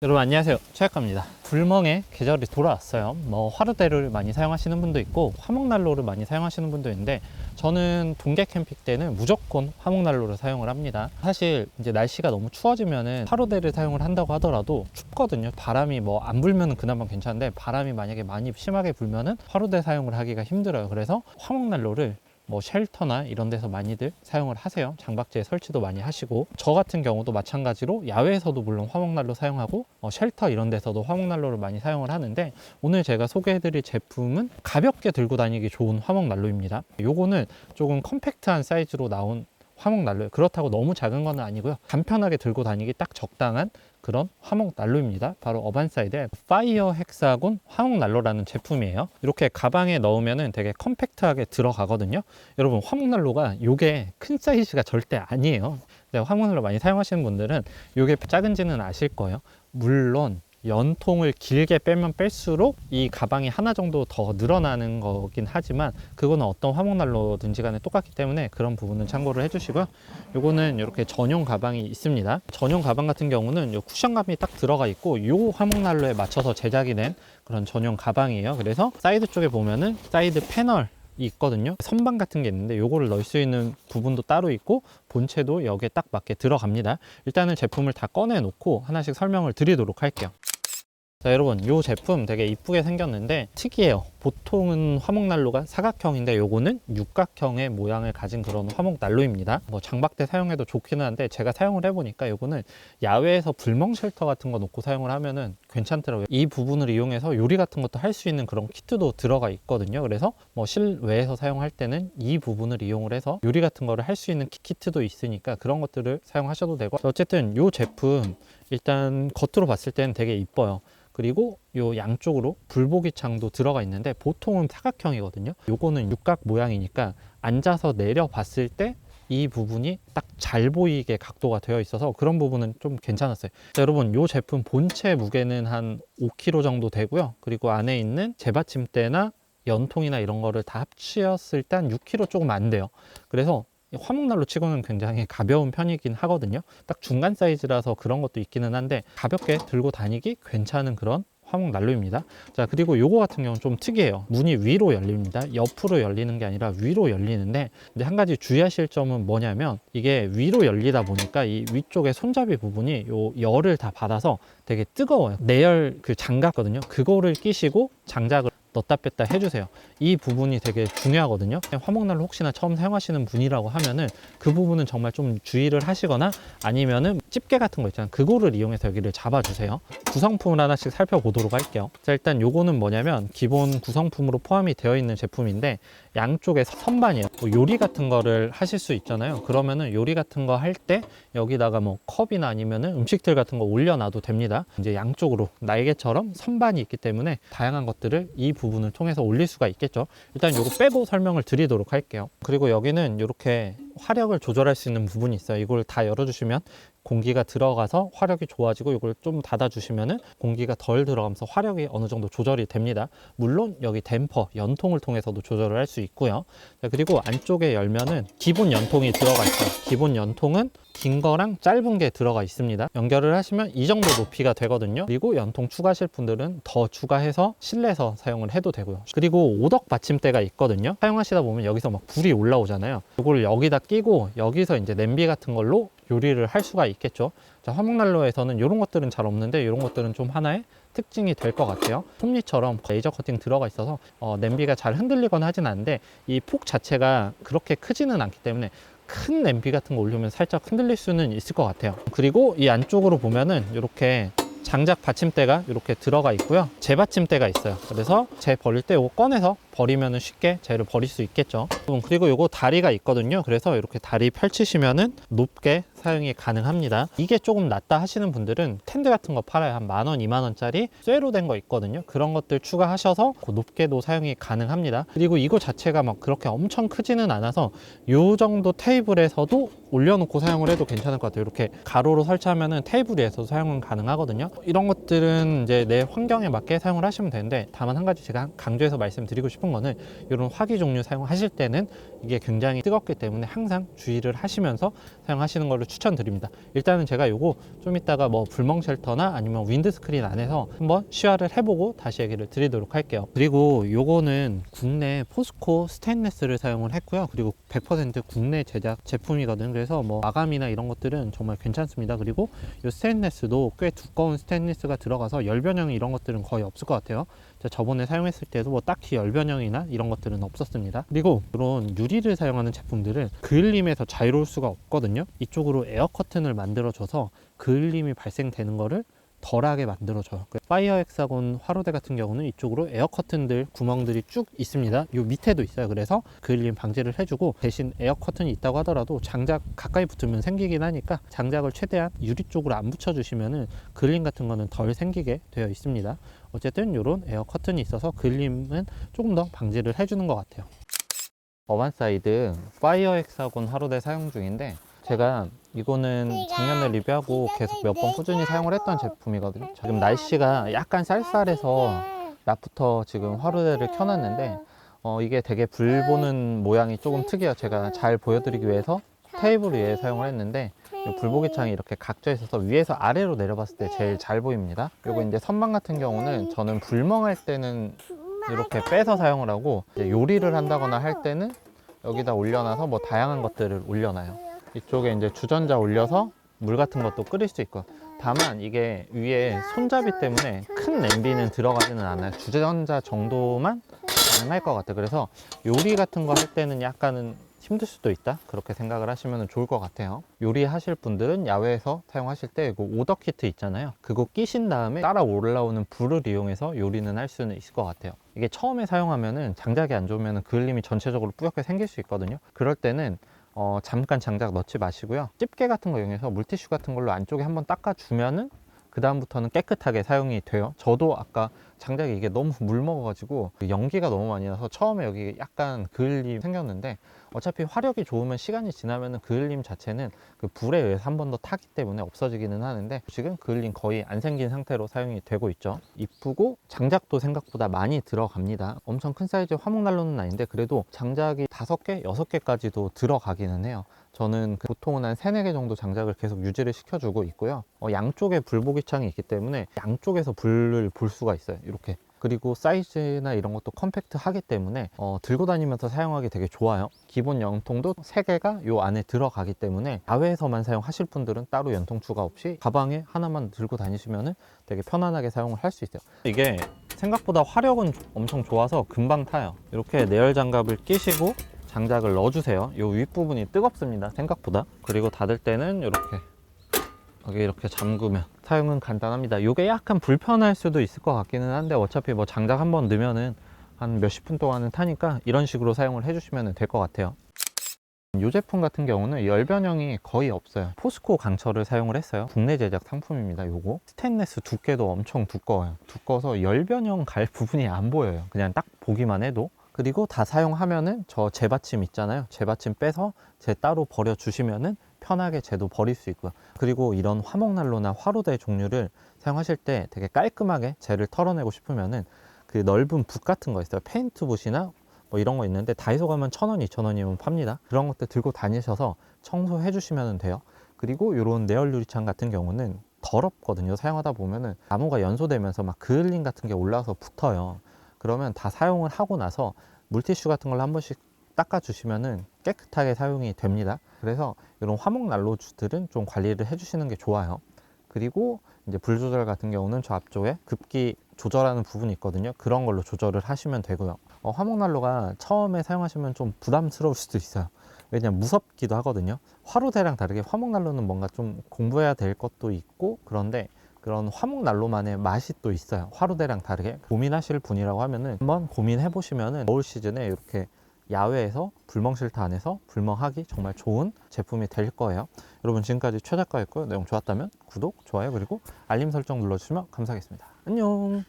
여러분 안녕하세요, 최약가입니다. 불멍의 계절이 돌아왔어요. 화로대를 많이 사용하시는 분도 있고 화목난로를 많이 사용하시는 분도 있는데, 저는 동계 캠핑 때는 무조건 화목난로를 사용을 합니다. 사실 이제 날씨가 너무 추워지면은 화로대를 사용을 한다고 하더라도 춥거든요. 바람이 안 불면은 그나마 괜찮은데, 바람이 만약에 많이 심하게 불면은 화로대 사용을 하기가 힘들어요. 그래서 화목난로를 쉘터나 이런 데서 많이들 사용을 하세요. 장박지에 설치도 많이 하시고, 저 같은 경우도 마찬가지로 야외에서도 물론 화목난로 사용하고 쉘터 이런 데서도 화목난로를 많이 사용을 하는데, 오늘 제가 소개해드릴 제품은 가볍게 들고 다니기 좋은 화목난로입니다. 요거는 조금 컴팩트한 사이즈로 나온 화목난로예요. 그렇다고 너무 작은 건 아니고요, 간편하게 들고 다니기 딱 적당한 그런 화목난로입니다. 바로 어반사이드의 파이어 헥사곤 화목난로라는 제품이에요. 이렇게 가방에 넣으면 되게 컴팩트하게 들어가거든요. 여러분, 화목난로가 이게 큰 사이즈가 절대 아니에요. 화목난로 많이 사용하시는 분들은 이게 작은지는 아실 거예요. 물론 연통을 길게 빼면 뺄수록 이 가방이 하나 정도 더 늘어나는 거긴 하지만, 그거는 어떤 화목난로든지 간에 똑같기 때문에 그런 부분은 참고를 해주시고요. 요거는 이렇게 전용 가방이 있습니다. 전용 가방 같은 경우는 요 쿠션감이 딱 들어가 있고, 요 화목난로에 맞춰서 제작이 된 그런 전용 가방이에요. 그래서 사이드 쪽에 보면은 사이드 패널 있거든요. 선반 같은 게 있는데 요거를 넣을 수 있는 부분도 따로 있고, 본체도 여기에 딱 맞게 들어갑니다. 일단은 제품을 다 꺼내 놓고 하나씩 설명을 드리도록 할게요. 자, 여러분, 이 제품 되게 이쁘게 생겼는데 특이해요. 보통은 화목난로가 사각형인데 요거는 육각형의 모양을 가진 그런 화목난로입니다. 장박대 사용해도 좋기는 한데, 제가 사용을 해보니까 요거는 야외에서 불멍 쉘터 같은 거 놓고 사용을 하면은 괜찮더라고요. 이 부분을 이용해서 요리 같은 것도 할 수 있는 그런 키트도 들어가 있거든요. 그래서 실외에서 사용할 때는 이 부분을 이용을 해서 요리 같은 거를 할 수 있는 키트도 있으니까 그런 것들을 사용하셔도 되고, 어쨌든 이 제품 일단 겉으로 봤을 때는 되게 이뻐요. 그리고 요 양쪽으로 불보기 창도 들어가 있는데, 보통은 사각형이거든요. 요거는 육각 모양이니까 앉아서 내려 봤을 때 이 부분이 딱 잘 보이게 각도가 되어 있어서 그런 부분은 좀 괜찮았어요. 자, 여러분, 요 제품 본체 무게는 한 5kg 정도 되고요. 그리고 안에 있는 재받침대나 연통이나 이런 거를 다 합치었을 때 한 6kg 조금 안 돼요. 그래서 화목난로 치고는 굉장히 가벼운 편이긴 하거든요. 딱 중간 사이즈라서 그런 것도 있기는 한데, 가볍게 들고 다니기 괜찮은 그런 화목난로입니다. 자, 그리고 요거 같은 경우는 좀 특이해요. 문이 위로 열립니다. 옆으로 열리는 게 아니라 위로 열리는데, 근데 한 가지 주의하실 점은 뭐냐면, 이게 위로 열리다 보니까 이 위쪽에 손잡이 부분이 요 열을 다 받아서 되게 뜨거워요. 내열 그 장갑거든요. 그거를 끼시고 장작을 넣다 뺐다 해주세요. 이 부분이 되게 중요하거든요. 화목난로 혹시나 처음 사용하시는 분이라고 하면은 그 부분은 정말 좀 주의를 하시거나, 아니면은 집게 같은 거 있잖아요. 그거를 이용해서 여기를 잡아주세요. 구성품을 하나씩 살펴보도록 할게요. 자, 일단 요거는 뭐냐면 기본 구성품으로 포함이 되어 있는 제품인데, 양쪽에 선반이에요. 요리 같은 거를 하실 수 있잖아요. 그러면은 요리 같은 거 할 때 여기다가 컵이나 아니면은 음식들 같은 거 올려놔도 됩니다. 이제 양쪽으로 날개처럼 선반이 있기 때문에 다양한 것들을 이 부분을 통해서 올릴 수가 있겠죠. 일단 요거 빼고 설명을 드리도록 할게요. 그리고 여기는 이렇게 화력을 조절할 수 있는 부분이 있어요. 이걸 다 열어주시면 공기가 들어가서 화력이 좋아지고, 이걸 좀 닫아주시면은 공기가 덜 들어가면서 화력이 어느 정도 조절이 됩니다. 물론 여기 댐퍼, 연통을 통해서도 조절을 할 수 있고요. 자, 그리고 안쪽에 열면은 기본 연통이 들어가 있어요. 기본 연통은 긴 거랑 짧은 게 들어가 있습니다. 연결을 하시면 이 정도 높이가 되거든요. 그리고 연통 추가하실 분들은 더 추가해서 실내에서 사용을 해도 되고요. 그리고 오덕 받침대가 있거든요. 사용하시다 보면 여기서 불이 올라오잖아요. 이걸 여기다 끼고 여기서 이제 냄비 같은 걸로 요리를 할 수가 있겠죠. 자, 화목난로에서는 이런 것들은 잘 없는데, 이런 것들은 좀 하나의 특징이 될 것 같아요. 톱니처럼 레이저 커팅 들어가 있어서 냄비가 잘 흔들리거나 하진 않는데, 이 폭 자체가 그렇게 크지는 않기 때문에 큰 냄비 같은 거 올리면 살짝 흔들릴 수는 있을 것 같아요. 그리고 이 안쪽으로 보면은 이렇게 장작 받침대가 이렇게 들어가 있고요. 재받침대가 있어요. 그래서 재 버릴 때 이거 꺼내서 버리면 쉽게 재를 버릴 수 있겠죠. 그리고 이거 다리가 있거든요. 그래서 이렇게 다리 펼치시면은 높게 사용이 가능합니다. 이게 조금 낫다 하시는 분들은 텐트 같은 거 팔아요. 한 10,000원, 20,000원짜리 쇠로 된 거 있거든요. 그런 것들 추가하셔서 높게도 사용이 가능합니다. 그리고 이거 자체가 그렇게 엄청 크지는 않아서 이 정도 테이블에서도 올려놓고 사용을 해도 괜찮을 것 같아요. 이렇게 가로로 설치하면은 테이블 위에서 사용은 가능하거든요. 이런 것들은 이제 내 환경에 맞게 사용을 하시면 되는데, 다만 한 가지 제가 강조해서 말씀드리고 싶은 싶은 거는 이런 화기 종류 사용하실 때는 이게 굉장히 뜨겁기 때문에 항상 주의를 하시면서 사용하시는 것을 추천드립니다. 일단은 제가 요거 좀 이따가 뭐 불멍 쉘터나 아니면 윈드스크린 안에서 한번 시화를 해보고 다시 얘기를 드리도록 할게요. 그리고 요거는 국내 포스코 스테인레스를 사용을 했고요. 그리고 100% 국내 제작 제품이거든요. 그래서 뭐 마감이나 이런 것들은 정말 괜찮습니다. 그리고 이 스테인레스도 꽤 두꺼운 스테인리스가 들어가서 열변형 이런 것들은 거의 없을 것 같아요. 제가 저번에 사용했을 때도 뭐 딱히 열변형이나 이런 것들은 없었습니다. 그리고 이런 유리를 사용하는 제품들은 그을림에서 자유로울 수가 없거든요. 이쪽으로 에어 커튼을 만들어줘서 그을림이 발생되는 거를 덜하게 만들어줘요. 파이어 헥사곤 화로대 같은 경우는 이쪽으로 에어 커튼들 구멍들이 쭉 있습니다. 요 밑에도 있어요. 그래서 그을림 방지를 해주고, 대신 에어 커튼이 있다고 하더라도 장작 가까이 붙으면 생기긴 하니까 장작을 최대한 유리 쪽으로 안 붙여주시면은 그을림 같은 거는 덜 생기게 되어 있습니다. 어쨌든 이런 에어 커튼이 있어서 그을림은 조금 더 방지를 해주는 것 같아요. 어반사이드 파이어 헥사곤 화로대 사용 중인데, 제가 이거는 작년에 리뷰하고 계속 몇 번 꾸준히 사용을 했던 제품이거든요. 지금 날씨가 약간 쌀쌀해서 낮부터 지금 화로대를 켜놨는데 이게 되게 불 보는 모양이 조금 특이해요. 제가 잘 보여드리기 위해서 테이블 위에 사용을 했는데, 이 불보기 창이 이렇게 각져 있어서 위에서 아래로 내려봤을 때 제일 잘 보입니다. 그리고 이제 선반 같은 경우는 저는 불멍할 때는 이렇게 빼서 사용을 하고, 이제 요리를 한다거나 할 때는 여기다 올려놔서 뭐 다양한 것들을 올려놔요. 이쪽에 이제 주전자 올려서 물 같은 것도 끓일 수 있고, 다만 이게 위에 손잡이 때문에 큰 냄비는 들어가지는 않아요. 주전자 정도만 가능할 것 같아요. 그래서 요리 같은 거 할 때는 약간은 힘들 수도 있다, 그렇게 생각을 하시면 좋을 것 같아요. 요리하실 분들은 야외에서 사용하실 때 그 오더 키트 있잖아요, 그거 끼신 다음에 따라 올라오는 불을 이용해서 요리는 할 수는 있을 것 같아요. 이게 처음에 사용하면은 장작이 안 좋으면 그을림이 전체적으로 뿌옇게 생길 수 있거든요. 그럴 때는 잠깐 장작 넣지 마시고요, 집게 같은 거 이용해서 물티슈 같은 걸로 안쪽에 한번 닦아주면은 그 다음부터는 깨끗하게 사용이 돼요. 저도 아까 장작이 이게 너무 물먹어가지고 연기가 너무 많이 나서 처음에 여기 약간 그을림 생겼는데, 어차피 화력이 좋으면 시간이 지나면 그을림 자체는 그 불에 의해서 한 번 더 타기 때문에 없어지기는 하는데, 지금 그을림 거의 안 생긴 상태로 사용이 되고 있죠. 이쁘고 장작도 생각보다 많이 들어갑니다. 엄청 큰 사이즈의 화목난로는 아닌데 그래도 장작이 5개, 6개까지도 들어가기는 해요. 저는 보통은 한 3, 4개 정도 장작을 계속 유지를 시켜주고 있고요. 양쪽에 불보기 창이 있기 때문에 양쪽에서 불을 볼 수가 있어요, 이렇게. 그리고 사이즈나 이런 것도 컴팩트하기 때문에 들고 다니면서 사용하기 되게 좋아요. 기본 연통도 3개가 요 안에 들어가기 때문에 야외에서만 사용하실 분들은 따로 연통 추가 없이 가방에 하나만 들고 다니시면 되게 편안하게 사용을 할 수 있어요. 이게 생각보다 화력은 엄청 좋아서 금방 타요. 이렇게 내열 장갑을 끼시고 장작을 넣어주세요. 요 윗부분이 뜨겁습니다, 생각보다. 그리고 닫을 때는 이렇게 여기 이렇게 잠그면 사용은 간단합니다. 이게 약간 불편할 수도 있을 것 같기는 한데, 어차피 뭐 장작 한번 넣으면은 한 몇십 분 동안은 타니까 이런 식으로 사용을 해주시면 될 것 같아요. 이 제품 같은 경우는 열변형이 거의 없어요. 포스코 강철을 사용을 했어요. 국내 제작 상품입니다. 요거 스테인레스 두께도 엄청 두꺼워요. 두꺼워서 열변형 갈 부분이 안 보여요, 그냥 딱 보기만 해도. 그리고 다 사용하면은 저 재받침 있잖아요, 재받침 빼서 재 따로 버려 주시면은 편하게 재도 버릴 수 있고요. 그리고 이런 화목난로나 화로대 종류를 사용하실 때 되게 깔끔하게 재를 털어내고 싶으면은 그 넓은 붓 같은 거 있어요. 페인트 붓이나 뭐 이런 거 있는데 다이소 가면 1,000원, 2,000원이면 팝니다. 그런 것들 들고 다니셔서 청소해 주시면 돼요. 그리고 이런 내열 유리창 같은 경우는 더럽거든요. 사용하다 보면은 나무가 연소되면서 막 그을림 같은 게 올라와서 붙어요. 그러면 다 사용을 하고 나서 물티슈 같은 걸로 한 번씩 닦아주시면은 깨끗하게 사용이 됩니다. 그래서 이런 화목난로들은 좀 관리를 해주시는 게 좋아요. 그리고 이제 불 조절 같은 경우는 저 앞쪽에 급기 조절하는 부분이 있거든요. 그런 걸로 조절을 하시면 되고요. 화목난로가 처음에 사용하시면 좀 부담스러울 수도 있어요. 왜냐면 무섭기도 하거든요. 화로대랑 다르게 화목난로는 뭔가 좀 공부해야 될 것도 있고, 그런데 그런 화목난로만의 맛이 또 있어요. 화로대랑 다르게. 고민하실 분이라고 하면은 한번 고민해 보시면은 겨울 시즌에 이렇게 야외에서 불멍 쉘터 안에서 불멍하기 정말 좋은 제품이 될 거예요. 여러분, 지금까지 최 작가였고요. 내용 좋았다면 구독, 좋아요, 그리고 알림 설정 눌러주시면 감사하겠습니다. 안녕.